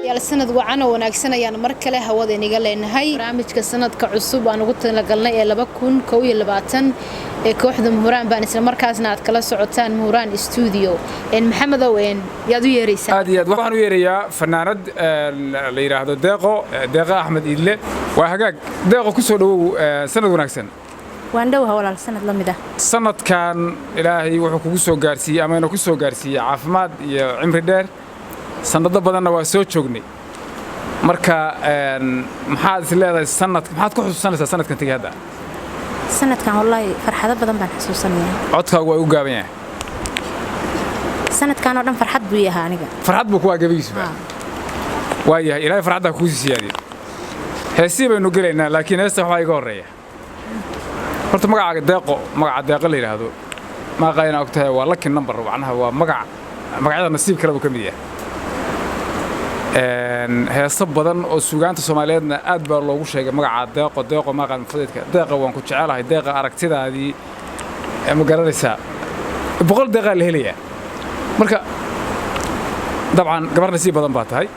يا سند وعنا وناقصنا يعني مركله هوada iniga leenahay barnaamijka sanadka cusub aan ugu talagalnay ee 2022 ee kooxda Muuraan baan isla markaasna aad kala socotaan Muuraan studio in maxamedow yaad u yeeraysaa aad iyo aad waxaan u yeerayaa fanaanad la yiraahdo deeqo Axmed Idle waa hagaag deeqo ku soo dhawow sanad wanaagsan waan dhaw hawlaal sanad la mid ah sanadkan ilaahay wuxuu kugu soo gaarsiiyay ama inuu ku soo gaarsiiyay caafimaad iyo cimri dheer sanado badanna waa soo joognay marka maxaad is leedahay maxaad ku xusuusanaysaa sanadkan tagay hadda sanadkan wallahi farxado badan baan xusuusanayaa codkaagu waa u gaaban yahay sanadkan oo dhan farxad buu yahay aniga farxad buu ku gabaygiisu waa yahay ilaahay farxadda ku siiyay heesii baynu galeynaa laakiin heesta waxa iga horeeya horta magaca deeqo la yiraahdo ma qayna ogtahay waa lucky number macnaha waa magacyada nasiib kale uu ka mid yahay heeso badan oo suugaanta Soomaaliyeedna aad baa loogu sheegay magaca deeqo maqan fudeedka deeqo waan ku jecelahay deeqa aragtidaadii ma garanaysaa boqol deeqa la helaya marka dabcan gabar nasiib badan baa tahay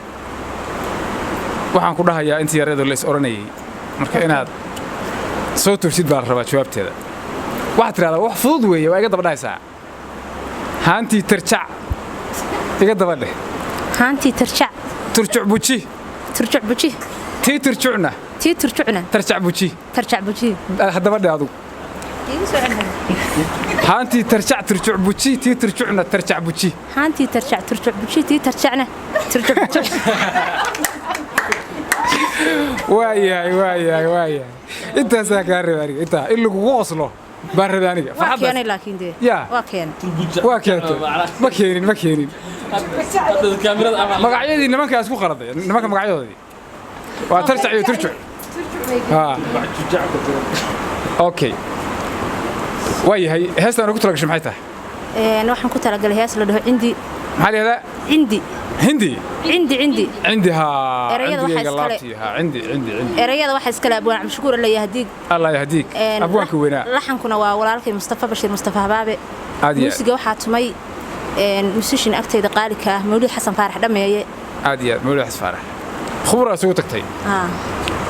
waxaan ku dhahayaa intii yareedo la is oranayay marka inaad soo tursid baa rabaa jawaabteeda waxa tiraahdaa wax fudud weeye waa iga daba dhaysaa haantii tarjac iga daba dheh haantii tarjac ترجع بوجي تي ترجعنا ترجع بوجي هذا بدي هذا هانتي ترجع بوجي تي ترجعنا ترجع بوجي هانتي ترجع بوجي تي ترجعنا ترجع بوجي وايا انت ساكاري انت اللي وصله بارداني فحبس لكن دي يا واكين ما كينين magacyadii nimanka isku qaraday nimanka magacyadoodii waa tarjac iyo turjuc okay waayahay heestan ugu talagashay maxay tahay waxaan ku talagalay hees la dhaho cindi maxaa leeyahay cindi erayada waxa iska laabwan Cabdishakuur Allah yahdiik abwaanka weynaa laxankuna waa walaalkay Mustafa Habaabe muusiga waxa tumay musician agtayda qaalika Mawlid Xasan Faarax dhameeye aadiya Mawlid Xasan Faarax khubra soo tagtay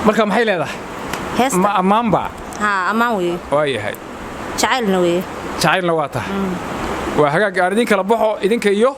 marka maxay leedahay ma amaanba amaan weey waayahay jacaylna waa tahay waa hagaag aridin kala baxo idinka iyo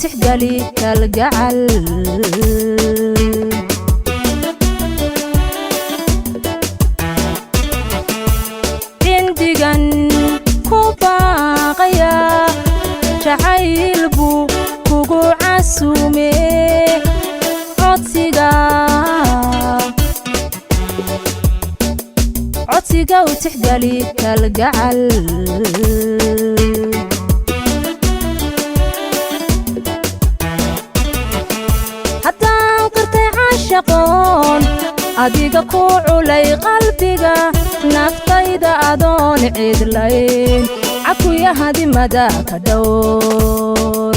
تحقلي كالجعل عندقن كوباقيا جعيل بو كوكو عسومي عطيقا وتحقلي كالجعل adiga ku culay qalbiga naftayda adoon cidlayn akuya hadimada ka dhowr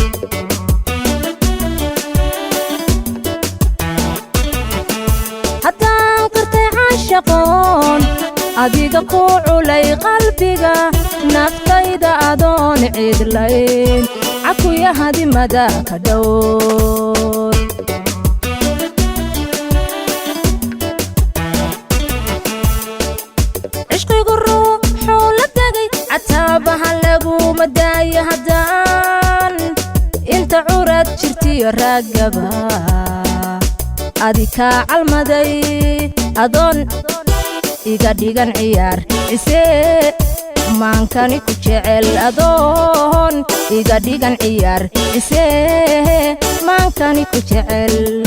haddaan qirtay caashaqoon adiga ku culay qalbiga naftayda adoon cidlayn akuya hadimada ka dhowr مدايا هدان انت عورد جرتي راقبا اديكا عالمدي ادون ايقا ديقان عيار عسي مان كاني كجعل ادون ايقا ديقان عيار عسي مان كاني كجعل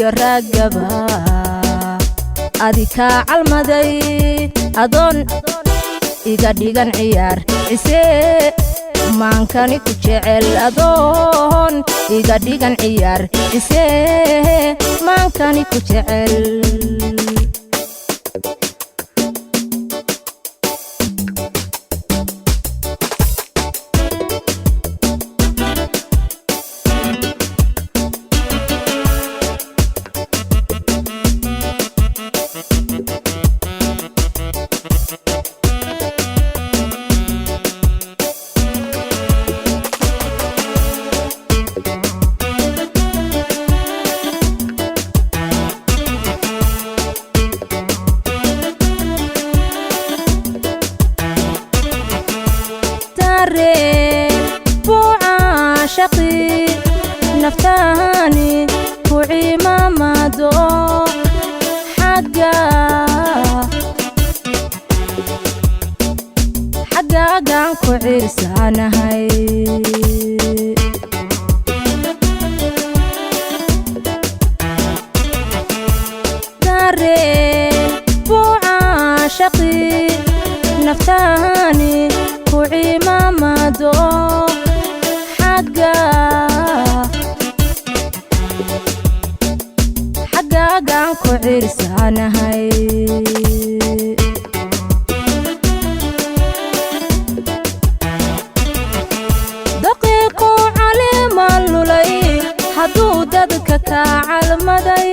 jirtiyo raagaba adika calmaday adoon iga dhigan ciyaar cisee maankani ku jecel adoon iga dhigan ciyaar cisee maankani ku jecel نفتاني كوعي ماما دو حقا قان كوعي رسانا هاي دارين بو عاشقي نفتاني كوعي ماما دو حقا كوعير سانهاي دقيقو علي مالولي حدودك كعلمدي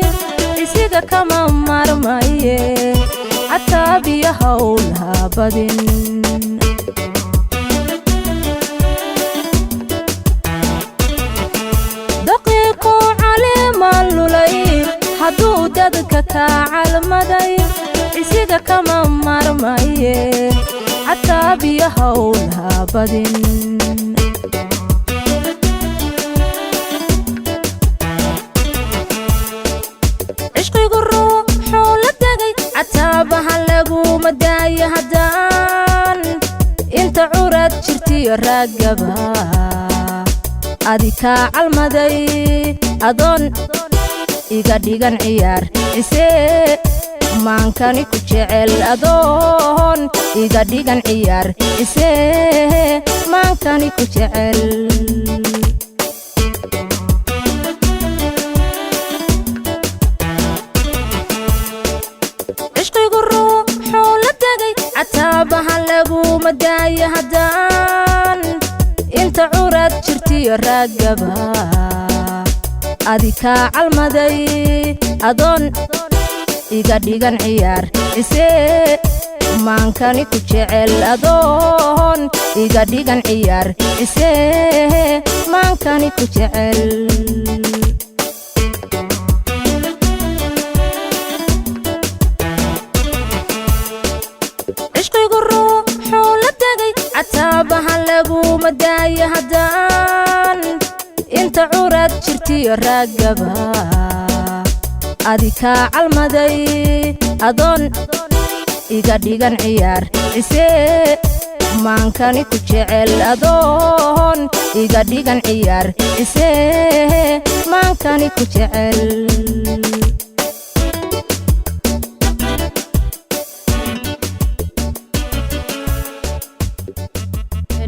عسيق كما مرمي حتى بيهولها بدن حدودك كعلمدي عسيق كما مرمي حتى بيهولها بدن عشقي الروح ولدقي عتابها لقو مداي هدان انت عورد شرتي الرقبة adika calmaday adoon iga dhigan ciyaar cisee maankani ku jecel adoon iga dhigan ciyaar cisee maankani ku jecel cishqigu ruuxuu la tegay cataabaha lagu madaaya haddaan inta curad jirtiyo raagaba adika calmaday adoon iga dhigan ciyaar cisee maankani ku jecel adoon iga dhigan ciyaar cisee maankani ku jecel cishqigu ruuxuu la tegay cataabaha lagu madaaya haddaan inta curad jirtiyo raagaba adika calmaday adoon iga dhigan ciyaar cisee maankani ku jecel adoon iga dhigan ciyaar cisee maankani ku jecel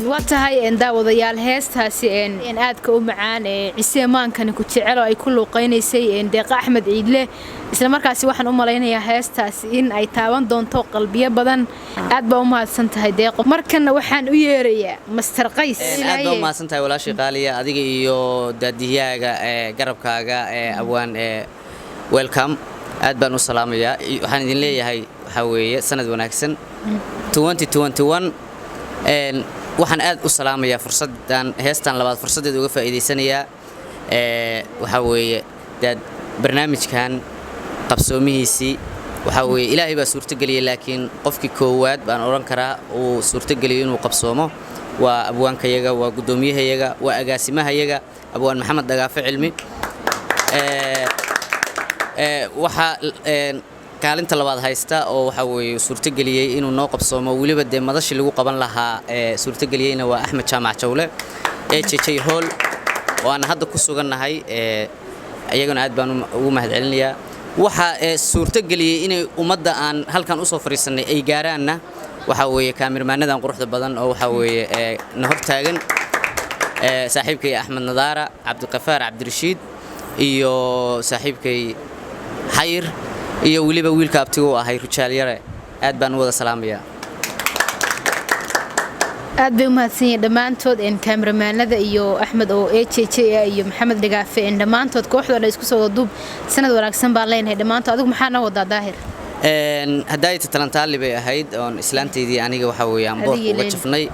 watahay daawadayaal heestaasi aadka u macaan cisee maankani ku jecel oo ay ku luuqeynaysay deeqa axmed ciidle isla markaasi waxaan u malaynayaa heestaasi in ay taaban doonto qalbiyo badan aad baa u mahadsan tahay deeqo markana waxaan u yeerayaa master qays aad baa u mahadsan tahay walaashii qaaliya adiga iyo daadiyaaga garabkaaga abwaan welcome aad baan u salaamayaa waxaan idin leeyahay waxa weeye sanad wanaagsan 2021 waxaan aad u salaamayaa fursadan heestan labaad fursadeed uga faa'iideysanayaa waxa weeye dad barnaamijkan qabsoomihiisii waxa weeye ilaahay baa suurto galiyay laakiin qofkii koowaad baan oran karaa uu suurto galiyay inuu qabsoomo waa abwaankayaga waa gudoomiyahayaga waa agaasimahayaga abwaan maxamed dagaafe cilmi waxa kaalinta labaad haysta oo waxa weeye suurto galiyay inuu noo qabsoomo waliba de madashi lagu qaban lahaa suurto galiyayna waa Axmed Jaamac Jawle AJJ Hall oo aan hadda ku sugannahay ayagana aad baan ugu mahadcelinayaa waxa suurto galiyay inay ummadda aan halkan u soo fariisanay ay gaaraanna waxa weeye kaamirmaanadan quruxda badan oo waxa weeye na hortaagan saaxiibkay Axmed Nadaara Cabdiqafaar Cabdirashiid iyo saaxiibkay Xayir iyo waliba wiilka abtigu ahay Rujaal Yare aad baan wada salaamayaa aad bay u mahadsanyihiin dhammaantood kaamiramanada iyo Axmed oo AJJ iyo Maxamed Dhagaafe dhammaantood kooxdooda isku soo duub sanad wanaagsan baan leenahay dhammaantood adigu maxaa noo wadaa daahir hadday talantaali bay ahayd oo islaanteedii aniga waxa weeyaan boor uga jafnay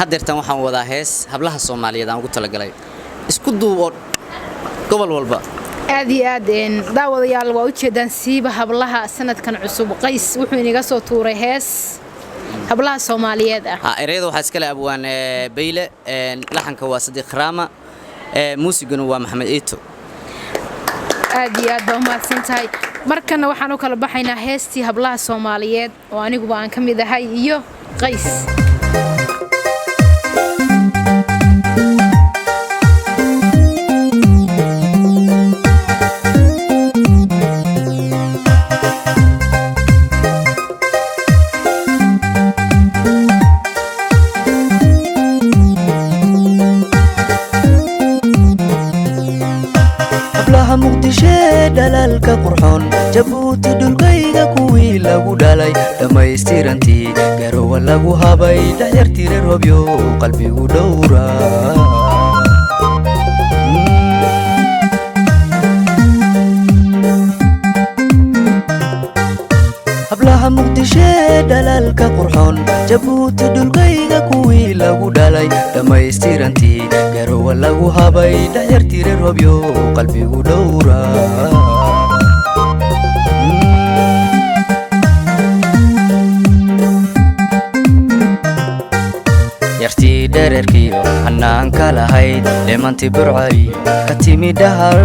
haddeertan waxaan wadaa hees hablaha Soomaaliyeed aan ugu talagalay isku duubo gobol walba aad iyo aad daawadayaal waa u jeedaan siiba hablaha sanadkan cusub qays wuxuu inaga soo tuuray hees hablaha Soomaaliyeed ereyada waxa iska laabwaan Beyle laxanka waa Sadiq Rama muusiguna waa Maxamed Eeto aad iyo aad baa mahadsantahay markana waxaan u kala baxaynaa heestii hablaha Soomaaliyeed oo anigu baan ka mid ahay iyo qays dalalka qurxoon Jabuuti dhulkayga kuwii lagu dhalay dhamaystirantii garowa lagu habay dhaxyartii robyo qalbigu dhowra hablaha muqdisho dalalka qurxoon Jabuuti dhulkayga kuwii lagu dhalay dhamaystirantii garowa lagu habay dhaxyartii robyo qalbigu dhowra yartii dhererkiyo hanaanka lahayd leemantii burcariyo ka timi dhahar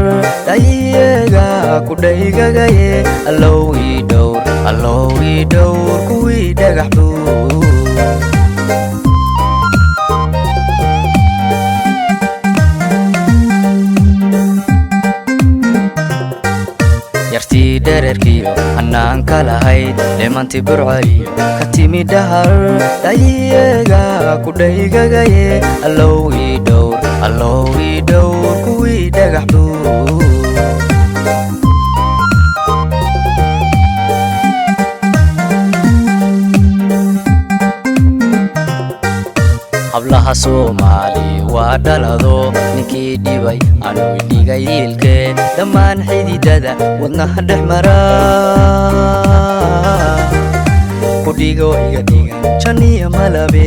dhayiga ku dhaygagaye allow ii dhowr kuwii dhagax buu yartii dhererkiyo hanaanka lahayd leemantii burcariyo ka timi dhahar dhayiga ku dhaygagaye allow ii dhowr kuwii dhagax buu hablaha Soomaali waa dhalado ninkii dhibay anuu dhigay ilke dhammaan xididada wadnaha dhexmara ku dhigo iga dhigan janiya malabe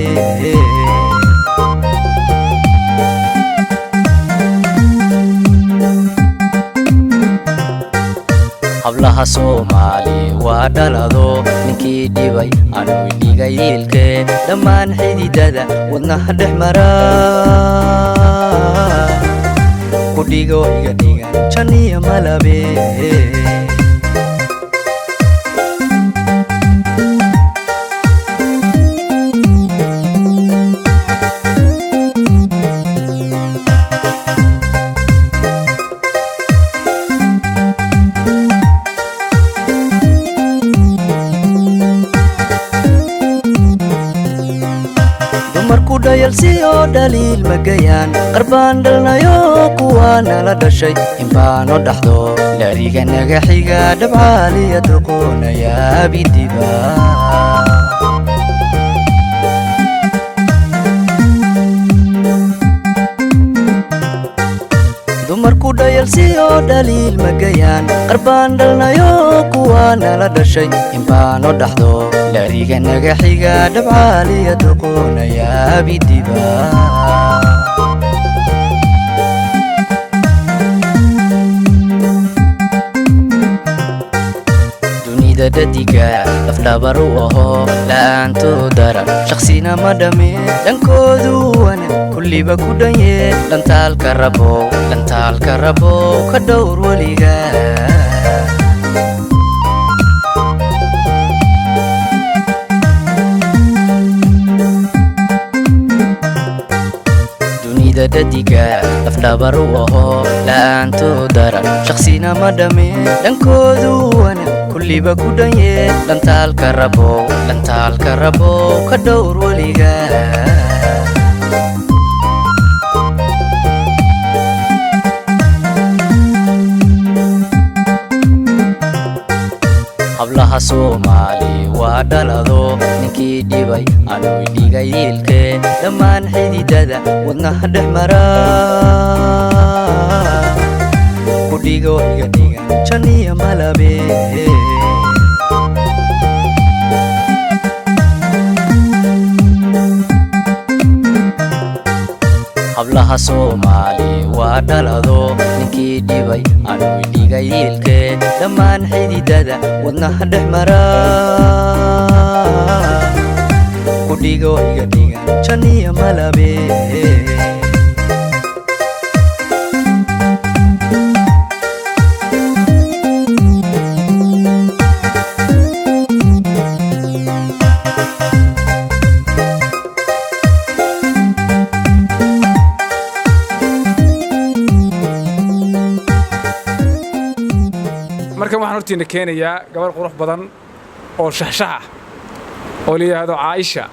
hablaha Soomaali waa dhalado ninkii dhibay anuu dhigay ilke dhammaan xididada wadnaha dhexmara ku dhigo iga dhigan janiya malabe dayalsiyo dhaliil magayaan qarbaan dhalnayo kuwaana la dhashay inbaano dhaxdo laariga naga xiga dhabcaaliya doqoonaya bidiba dumarku dhayalsiyo dhaliil magayaan qarbaan dhalnayo kuwaana la dhashay inbaano dhaxdo laariga naga xiga dhabcaaliya doqoonaya bidiba dunida dadiga lafdhabar u aho la'aantoo darar shakhsina ma dhame dhankoodu wana kulliba ku dhanye dhantaalka rabow ka dhowr weliga sida dhadiga lafdhabar u aho la'aantoo daran shaqsina ma dhameen dhankoodu wana kulliba ku dhanye dhantaalka rabow ka dhowr weliga hablaha Soomaali waa dhalado ninkii dhibay anuu dhigay ilkee dhammaan xididada wadnaha dhex mara ku dhigo iga dhigan janiya malabe hablaha Soomaali waa dhalado ninkii dhibay anuu dhigay ilkee dhammaan xididada wadnaha dhex mara ku dhigo iga dhigan janiya malabe markan waxaan hortiina keenayaa gabar qurux badan oo shaxshax ah oo la yiraahdo Caaisha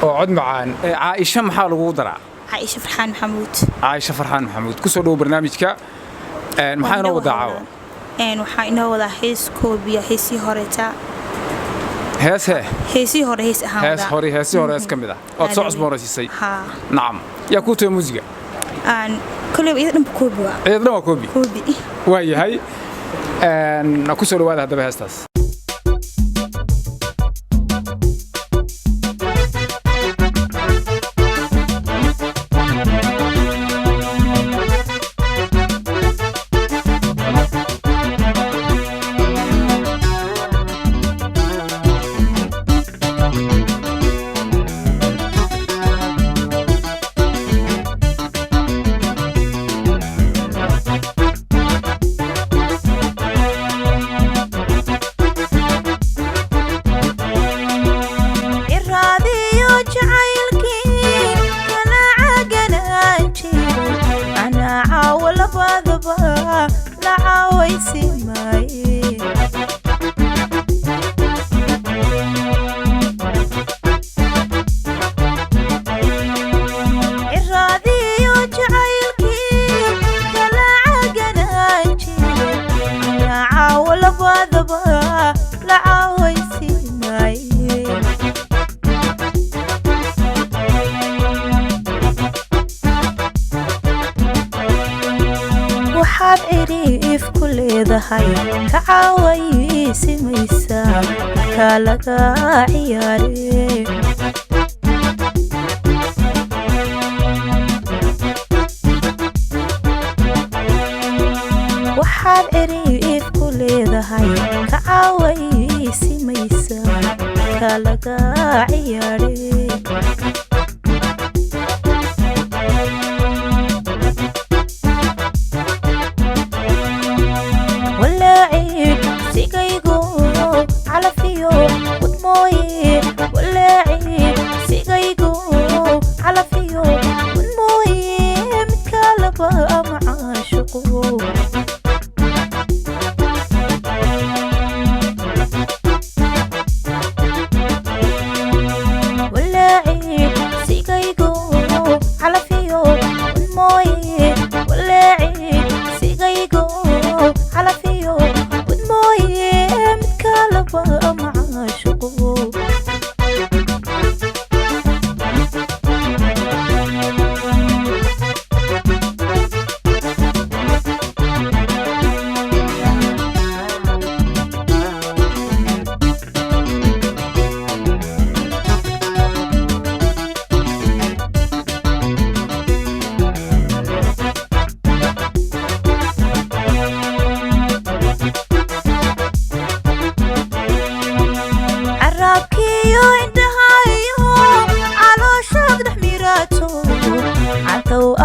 oo cod macaan Caaisha maxaa lagu daraa Caaisha Farxaan Maxamuud ku soo dhaw barnaamijka maxaa inoo wadaacaw waxaa inoo wadaa hees koobiya heesii horeeta heesii hore hees ahaan heesii hore kamid ah oo soo cusboonaysiisay nacam yaa ku tahay muusiga kulli idan koobi waa yahay ku soo dhawaada hadaba heestaas كعاويسي ميسا كالكا عياري وحال إريف كل ذهي كعاويسي ميسا كالكا عياري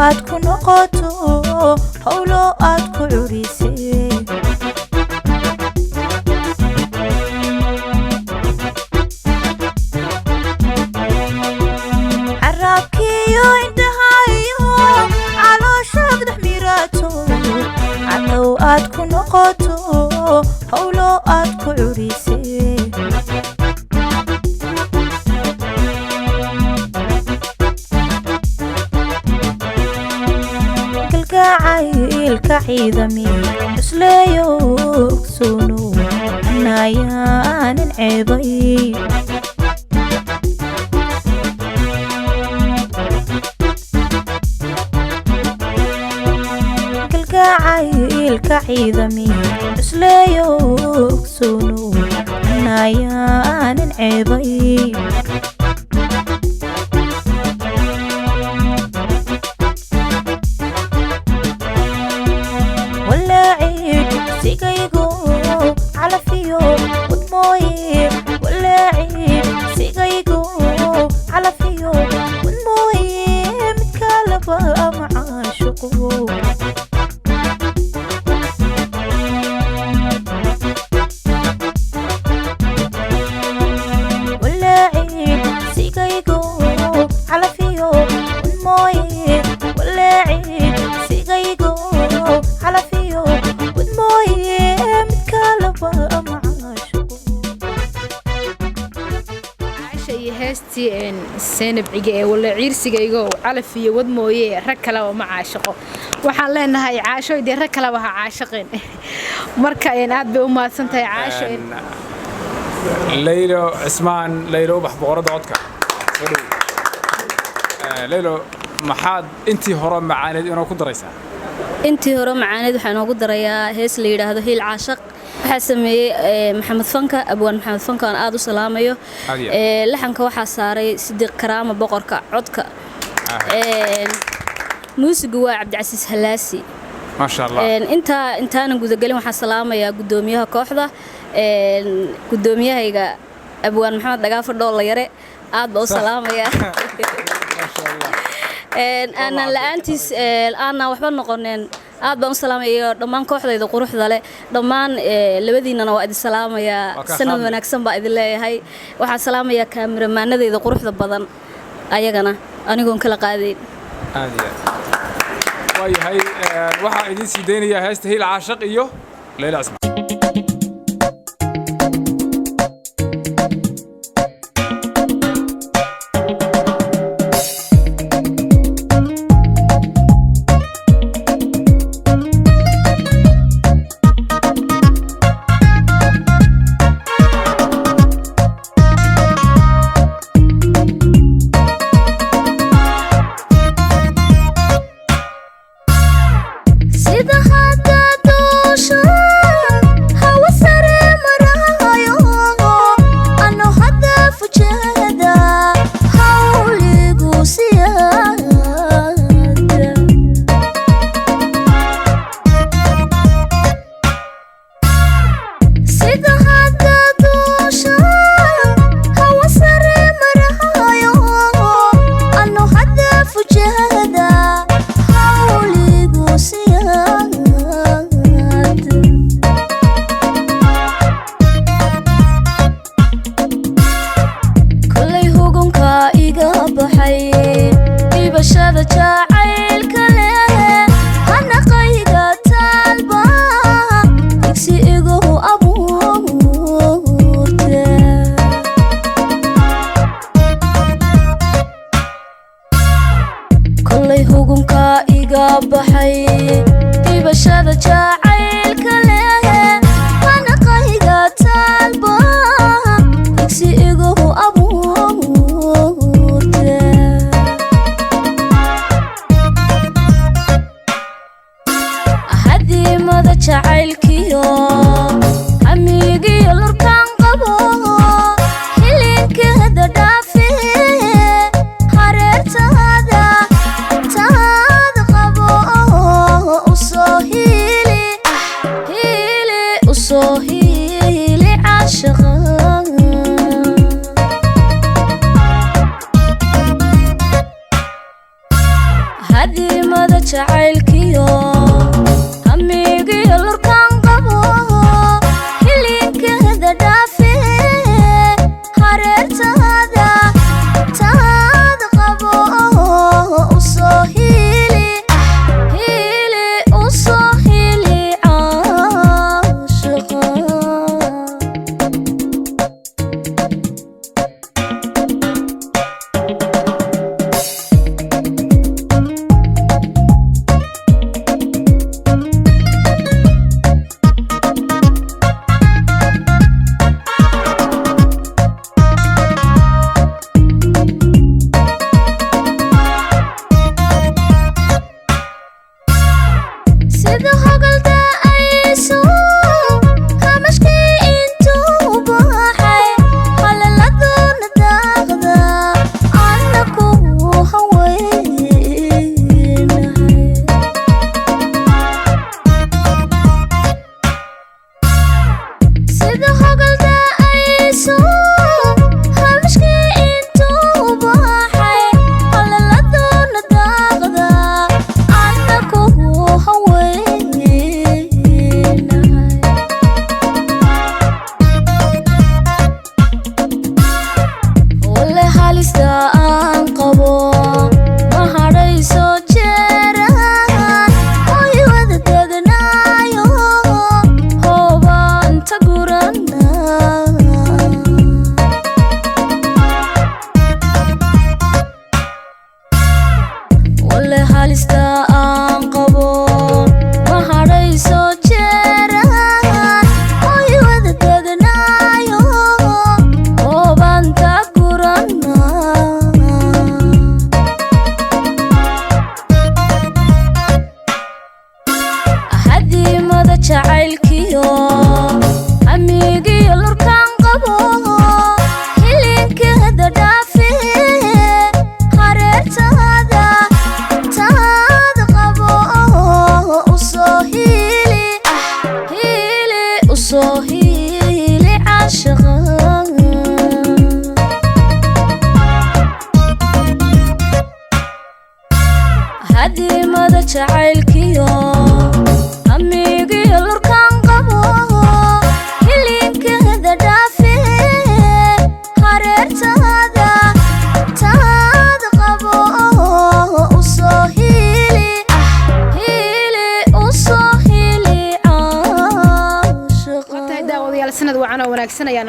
aad ku noqoto hawlo aad ku curisay arabkiyo intahayo aad ku noqoto howlo aad ku curisay galgacaylka ciidami isleeyo ogsoono nayaanin ceebay galgacaylka ciidami isleeyo ogsoono nayaanin ceebay sigaygo calafiyo wadmooye walaaciid sigaygo calafiyo wadmooye mid kalaba macaashuqo walaaciid sigaygo calafiyo wadmooye walaaciid sigaygo calafiyo heestii seenabciga ee wala ciirsigayga oo calaf iyo wad mooye rag kale oo ma caashaqo waxaan leenahay caasho idii rag kale waxa caashaqeen marka aad bay u maadsantahay caasho Laylo Ismaan Laylo wax boqorada codka Laylo maxaad intii hore macaaneed inoo ku daraysaa intii hore macaaneed waxaan ugu darayaa hees la yiraahdo hiil caashaq waxa sameeyay maxamed fanka abwaan maxamed fanka aan aad u salaamayo laxanka waxa saaray Sidiq Karaama boqorka codka muusigu waa Cabdicasiis Halaasi ma sha Allah intaan guda galin waxa salaamaya gudoomiyaha kooxda gudoomiyahayga abwaan maxamed Dagaafo Dhool yare aad baa u salaamaya ma sha Allah أنا لأنتيس أنا وحبا نقولن aad baan u salaamayaa dhamaan kooxdayda quruxda leh dhamaan labadiinana waa idin salaamaya sanad wanaagsan baa idin leeyahay waxaan salaamayaa kaamiramanadayda quruxda badan ayagana anigoon kala qaadayn aadiya waayahay waxa idin sii deynaya heesta hiil caashaq iyo Layla Ismaan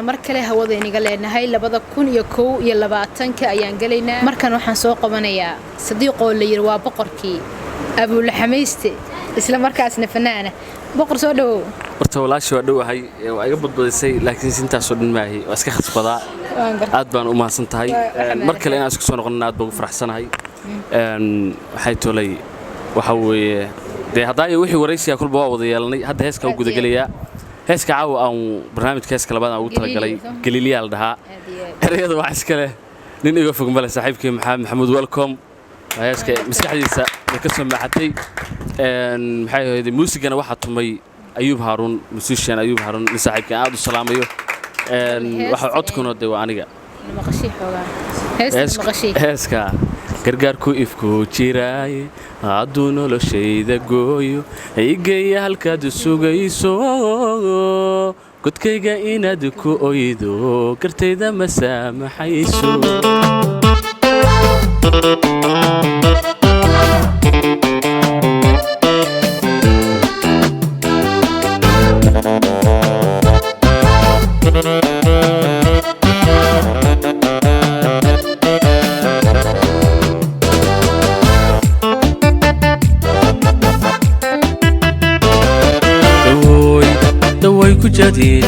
markale hawada iniga leenahay 2021 ayaan galaynaa markan waxaan soo qabanayaa sadiiqo la yiri waa boqorkii Abu Laxmayste isla markaasna fanaana boqor soo dhaw horta walaashi waa dhawahay waa iga badbadisay laakiin intaas oo dhan maahi waa iska khasbadaa aad baan u mahadsan tahay markale inaan isku soo noqono aad baan u faraxsanahay waxay tolay waxa weeye haday wixii waraysiga kulba waa wada yeelanay hadda heeska u guda galaya heeska caawa aan barnaamijka heeska labaad aan ugu talagalay Galiiliyaal dhahaa erayada wax iska leh nin iga fog male saaxiibkii Maxamed welcome heeska maskaxdiisa ka soo maxatay maxay ahayd muusigana waxa tumay Ayub Harun musician Ayub Harun saaxiibkii aad u salaamayo waxa codkuna de waa aniga maqashii xoogaa heeska gargaarku ifku jiraay hadduu noloshayda gooyo haygeeya halkaad sugayso godkayga inaad ku oydo gartayda ma saamaxayso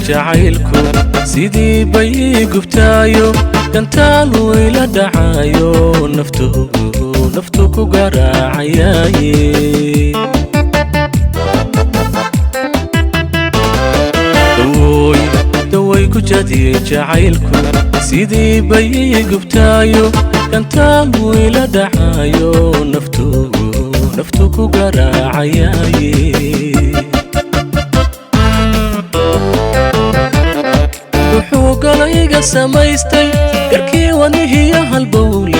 jacaylku sidii bay gubtaayo dantaalu ila dhacayo naftu ku garaacayaye daway ku jadiyey jacaylku sidii bay gubtaayo dantaalu ila dhacayo naftu ku garaacayaye قليقة سمايستي كركي ونهي هالبولي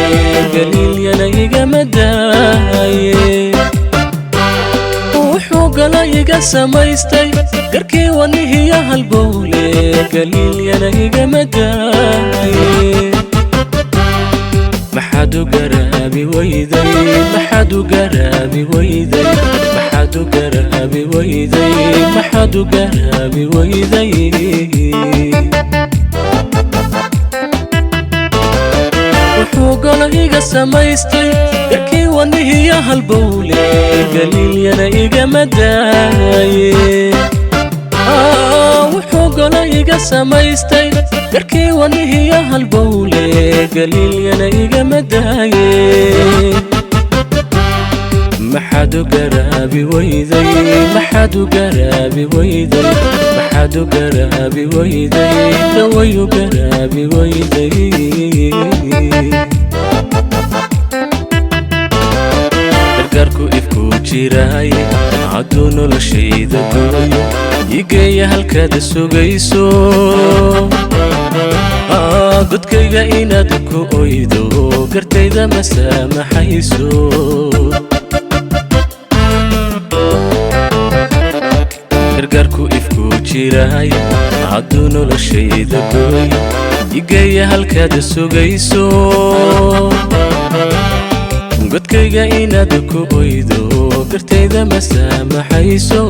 قليل يلايقة مداي وحو قليقة سمايستي كركي ونهي هالبولي قليل يلايقة مداي محادو قرابي ويدي محادو قرابي ويدي محادو قرابي ويدي محادو قرابي ويدي قليقة سمايستي كركي ونهي هالبولي قليل يلايقة مداي وحو قليقة سمايستي كركي ونهي هالبولي قليل يلايقة مداي maxaad u garaabi weyday maxaad u garaabi weyday maxaad u garaabi weyday daway u garaabi weyday gargaarku ifku jiraaye hadduu noloshayda gooyo igeeya halkaad sugayso godkayga inaad ku oydo gartayda ma saamaxayso gargaarku ifku jiraaye hadduu noloshayda gooyo igeeya halkaad sugayso godkayga inaad ku oydo gartayda ma saamaxayso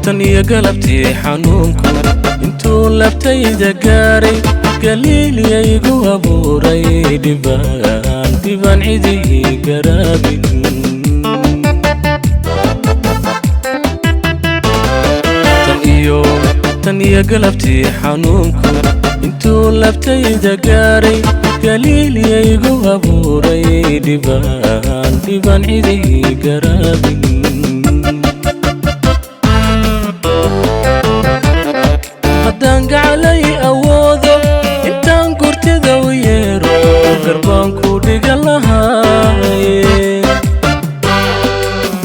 tan iyo galabtii xanuunku intuu labtayda gaaray galiiliya igu abuuray dhibaan cidii garaabin tan iyo galabtii xanuunku intuu labtayda gaaray galiiliya igu abuuray dhibaan cidii garaabin haddaan gacalay awoodo intaan gurtida u yeero garbaan ku dhigan lahaaye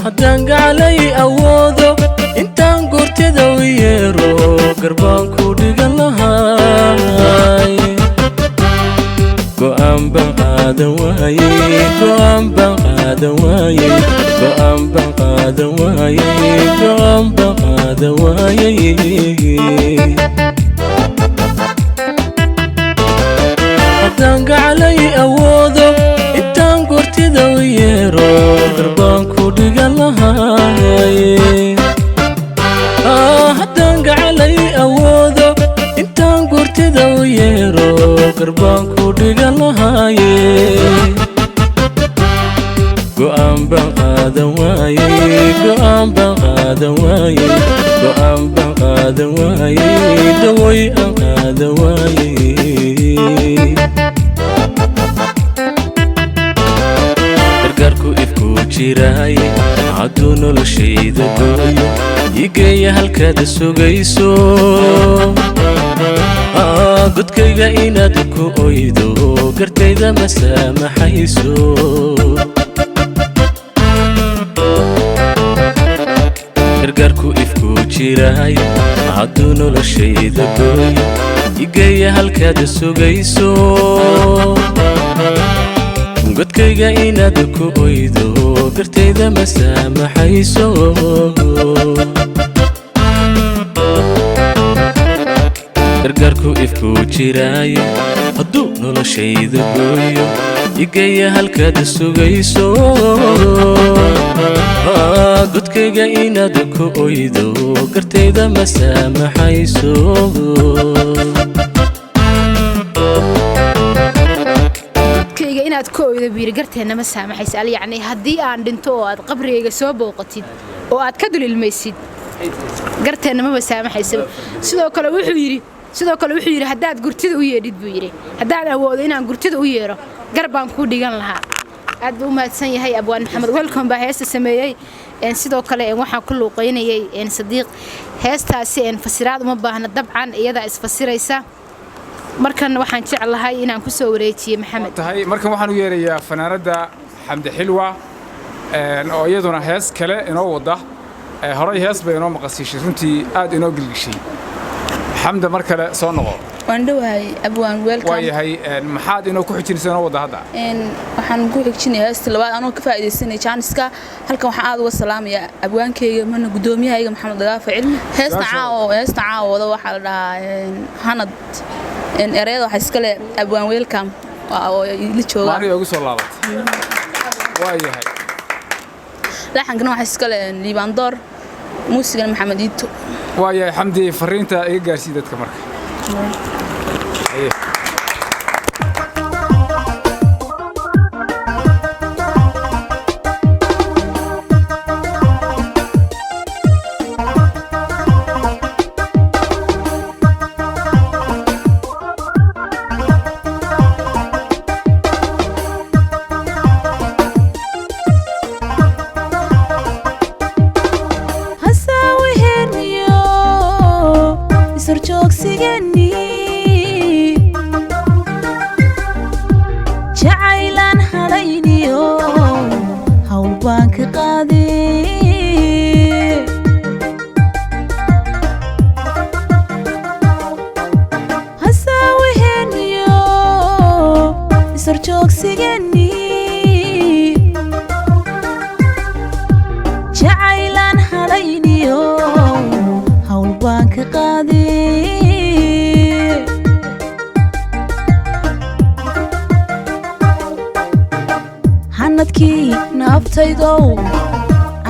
haddaan gacalay awoodo intaan gurtida u yeero garbaan ku dhigan lahaaye go'aan baan qaadan waaye go'aan baan qaadan waaye go'aan baan qaadan waaye go'aan baan qaadan waaye haddaan gacalay awoodo intaan gurtida u yeero garbaan ku dhigan lahaaye haddaan gacalay awoodo intaan gurtida u yeero garbaan ku dhigan lahaaye go'aan baan qaadan waaye go'aan baan qaadan waaye go'aan baan qaadan waaye daway aan qaadan waaye gargaarku ifku jiraaye hadduu noloshayda gooyo igeeya halkaad sugayso godkayga inaad ku oydo gartayda ma saamaxayso gargaarku ifku jiraaye hadduu noloshayda gooyo igeeya halkaad sugayso godkayga inaad ku oydo gartayda ma saamaxayso gargaarku ifku jiraaye hadduu noloshayda gooyo igeeya halkaad sugayso godkayga inaad ku oydo gartayda ma saamaxayso godkayga inaad ku oydo biir garteena ma saamaxayso yacni haddii aan dhinto oo aad qabrigayga soo booqatid oo aad ka dulilmaysid garteena ma saamaxayso sidoo kale wuxuu yiri haddaad gurtida u yeedhid buu yiri haddaan awoodo inaan gurtida u yeero garbaan ku dhigan lahaa aad u mahadsan yahay abwaan maxamed welcome baa heesta sameeyay sidoo kale waxaan ku luuqeynayay sadiiq heestaasi fasiraad uma baahna dabcan iyada isfasiraysa markan waxaan jeclahay inaan ku soo wareejiyo maxamed tahay markan waxaan u yeerayaa fanaanada xamdi xilwa oo iyaduna hees kale inoo wada horay hees bay inoo maqashiishay runtii aad inoo gilgishay xamda mar kale soo noqo waan dhawahay abwaan welcome waayahay maxaad inoo ku xijinaysaa inoo wada hadda waxaan ku xijinayaa heesta labaad anoo ka faa'iideysanay jaaniska halkan waxaan aad uga salaamayaa abwaankayga mana gudoomiyahayga maxamed dagaafa cilmi heesta caawooda waxaa la dhahaa hanad ereyada waxaa iska leh abwaan welcome oo la jooga maari ugu soo laabatay waayahay laxankana waxaa iska leh liibaandoor muusigana maxamed iito waayahay xamdi fariinta iga gaarsii dadka marka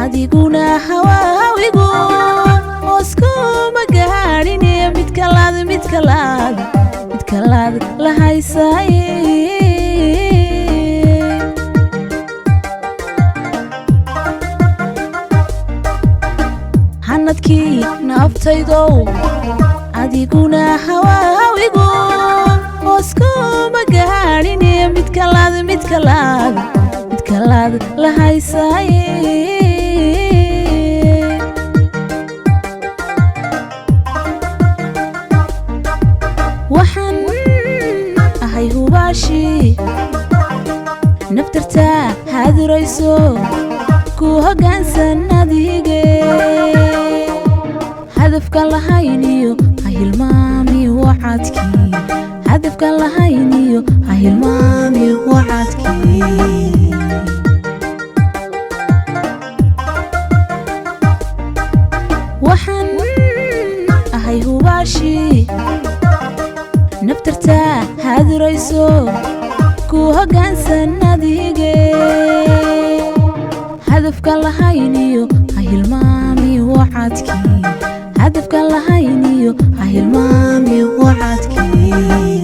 adiguna hawaawigu osku magaarine mid kalaad la haysaaye hanadkii naftaydow adiguna hawaawigu osku magaarine mid kalaad la haysaaye waxaan ahay hubaashi naftartaa haadirayso ku hoggaansan adige hadafkan lahayniyo ha hilmaami wacadkii hadafkan lahayniyo ha hilmaami wacadkii waxaan ahay hubaashi naftartaa haadirayso ku hoggaansan adige hadafkan lahayniyo ha hilmaami wacadkii hadafkan lahayniyo ha hilmaami wacadkii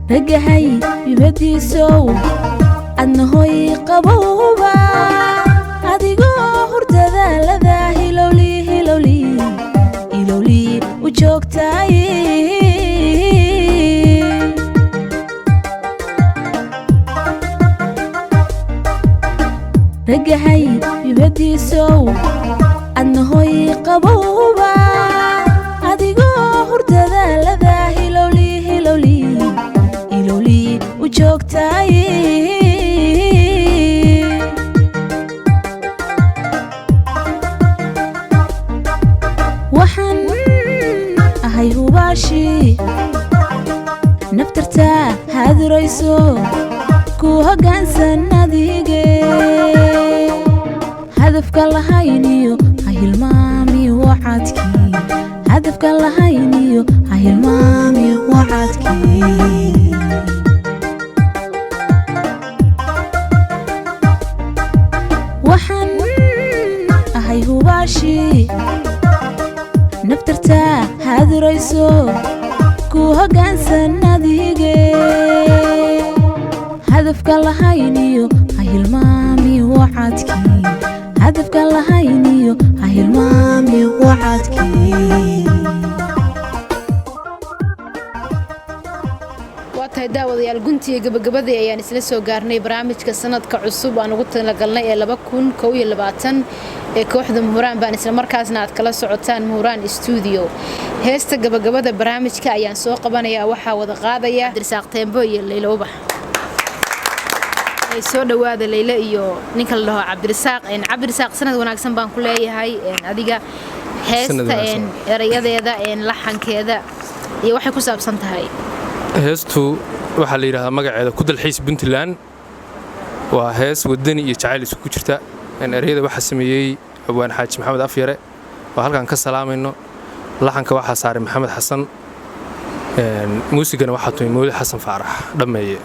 ragahay bibadiisow adna hoy qabowba adigoo hurdada ladaa hilowli u joogtaaye ragahay bibadiisow adna hoy qabowba adigoo hurdada ladaa hilowli u joogtaaye waxaan ahay hubaashi naftartaa haadirayso ku hoggaansan adige hadafkan lahayniyo ha hilmaami wacadkii hadafkan lahayniyo ha hilmaami wacadkii waxaan ahay hubaashi naftartaa haadirayso ku hoggaansan adige hadafkan lahayniyo ha hilmaami wacadkii hadafka lahayniyo ha hilmaami wacadkii waatahay daawadayaal guntiga gabagabadii ayaan isla soo gaarnay barnaamijka sanadka cusub aan ugu talagalnay ee 2021 ee kooxda Muhuraan baan isla markaasna aad kala socotaan Muhuraan Studio heesta gabagabada barnaamijka ayaan soo qabanayaa waxa wada qaadaya Dirsaaq Teembo iyo Leyla Ubax ay soo dhawaada Leyla iyo ninka la dhaho Cabdirasaaq sanad wanaagsan baan ku leeyahay adiga heesta erayadeeda laxankeeda iyo waxay ku saabsan tahay heestu waxaa la yiraahdaa magaceeda ku dalxiis Puntland waa hees wadani iyo jacayl isku jirta erayada waxa sameeyay abwaan Xaaji Maxamed Afyare oo halkan ka salaamayno laxanka waxa saaray Maxamed Xasan muusigana waxa tumay Mawlid Xasan Faarax dhameeye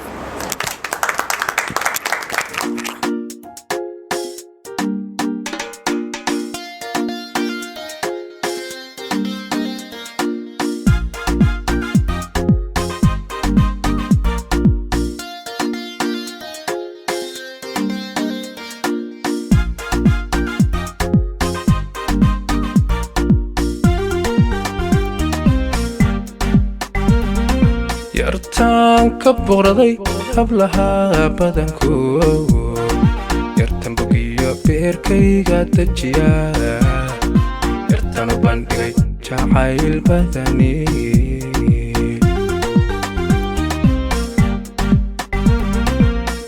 ka boqraday hablaha badanku yartan bogiyo beerkayga dajiya yartan bandhigay jacayl badani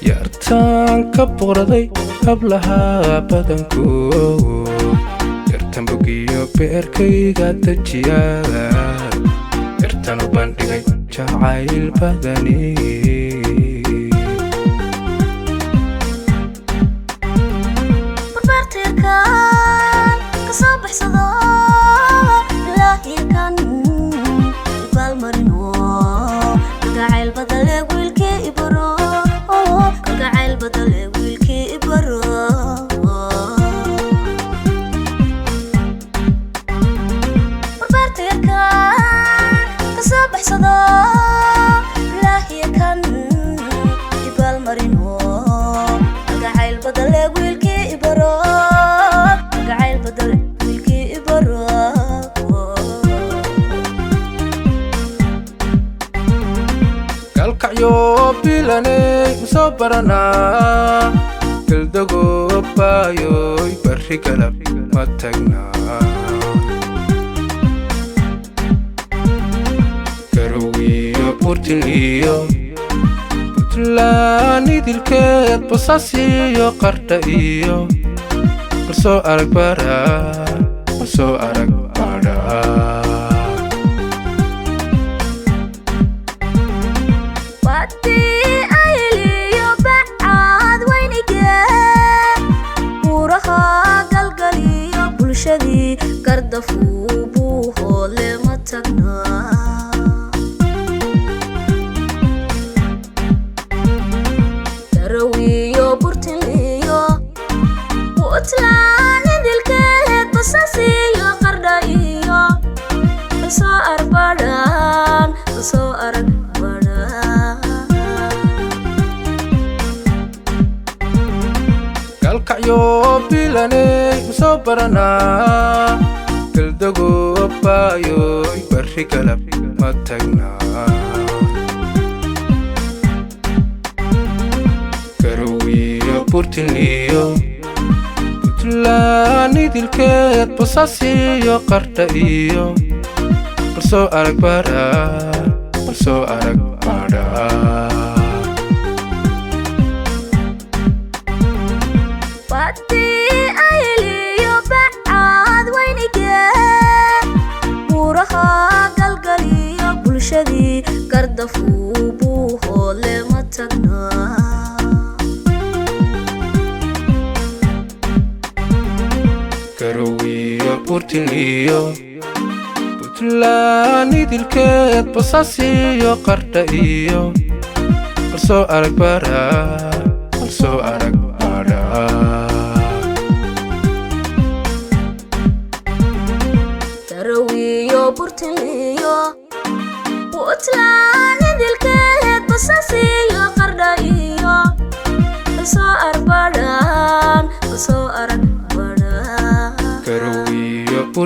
yartan ka boqraday hablaha badanku yartan bogiyo beerkayga dajiya yartan bandhigay jacayl badani barbarteekan ka soo baxsado ilaahikan balmarino jacayl badale wiilkii ibaro jacayl badale wiilkii ibaro baxsado ilaahiya kan ibal marino jacayl badale wiilkii ibaro jacayl badale wiilkii ibaro kalkacyo bilanay soo baranaa galdago baayoy barri galab ma tagnaa iyo Puntland idilkeed basasiyo qardha iyo soo arag bara soo arag bara wati ayliyo bacad wayniga buraha galgaliyo bulshadii gardafu buu hoole ma tagnaa Puntland idilkeed basasiyo qardha iyo soo arag baran soo arag baran kalkacyo bilanay soo baranaa galdago baayoy barri galab ma tagnaa garowiyo burtiniyo Puntland idilkeed basasiyo qardha iyo soo arag bara soo arag bara wati ayliyo bacad wayniga buraha galgaliyo bulshadii gardafu buu hoole ma tagnaa garowiyo burtiniyo Puntland idilkeed basasiyo qardha iyo soo arag bara soo arag bara garowiyo burtiniyo Puntland idilkeed basasiyo qardha iyo soo arag baran soo arag baran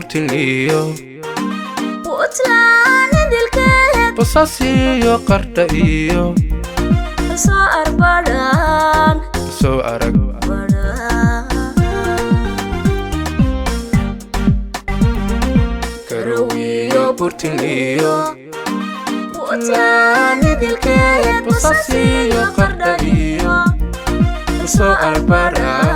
burtiliyo Puntland idilkeed bosaasiyo qardha iyo soo arbadhan soo arag garowiyo burtiliyo Puntland idilkeed bosaasiyo qardha iyo soo arbadhan